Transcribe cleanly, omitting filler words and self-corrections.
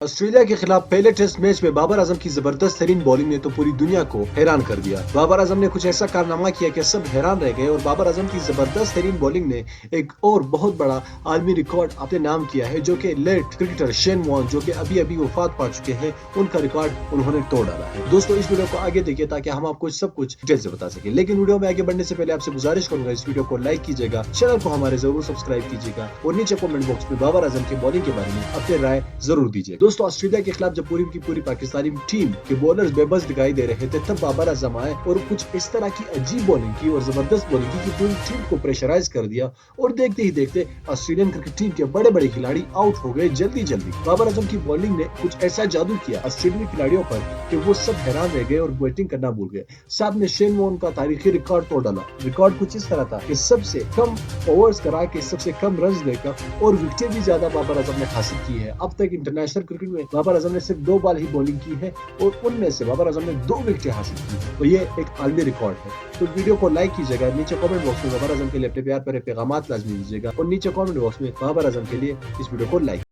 Australia کے خلاف پہلے ٹیسٹ میچ میں بابر اعظم کی زبردست ترین بولنگ نے تو پوری دنیا کو حیران کر دیا۔ بابر اعظم نے کچھ ایسا کارنامہ کیا کہ سب حیران رہ گئے اور بابر اعظم کی زبردست ترین بولنگ نے ایک اور بہت بڑا عالمی ریکارڈ اپنے نام کیا ہے، جو کہ لیٹ کرکٹر شین وارن، جو کہ ابھی وفات پا چکے ہیں، ان کا ریکارڈ انہوں نے توڑ ڈالا ہے۔ دوستو اس ویڈیو کو آگے دیکھیے تاکہ ہم آپ کو سب کچھ ڈیٹیل سے بتا سکیں، لیکن ویڈیو میں آگے بڑھنے سے پہلے آپ سے گزارش کروں گا اس ویڈیو کو لائک کیجیے گا، چینل کو ہمارے ضرور سبسکرائب کیجیے گا اور نیچے کمنٹ باکس میں بابر اعظم کی بولنگ کے بارے میں اپنے رائے ضرور دیجیے۔ دوستو آسٹریلیا کے خلاف جب پوری کی پوری پاکستانی ٹیم کے بولرز بے بس دکھائی دے رہے تھے، تب بابر اعظم آئے اور کچھ اس طرح کی عجیب بولنگ کی اور زبردست بولنگ کی کہ پوری ٹیم کو پریشرائز کر دیا، اور دیکھتے ہی دیکھتے آسٹریلین کرکٹ ٹیم کے بڑے بڑے کھلاڑی آؤٹ ہو گئے جلدی۔ بابر اعظم کی بولنگ نے کچھ ایسا جادو کیا آسٹریلین کھلاڑیوں پر کہ وہ سب حیران رہ گئے اور بیٹنگ کرنا بھول گئے۔ ساتھ میں شین وارن کا تاریخی ریکارڈ توڑ ڈالا۔ ریکارڈ کچھ اس طرح تھا کہ سب سے کم اوورز کرا کے سب سے کم رنز لے کر اور وکٹیں بھی زیادہ بابر اعظم نے حاصل کی ہے۔ اب تک انٹرنیشنل کرکٹ میں بابر اعظم نے صرف 2 بال ہی بولنگ کی ہے اور ان میں سے بابر اعظم نے 2 وکٹیں حاصل کی ہیں، تو یہ ایک عالمی ریکارڈ ہے۔ تو ویڈیو کو لائک کیجیے گا، نیچے کامنٹ باکس میں بابر اعظم کے لیے اپنے پیار بھرے پیغامات لازمی دیجیے گا اور نیچے کامنٹ باکس میں بابر اعظم کے لیے اس ویڈیو کو لائک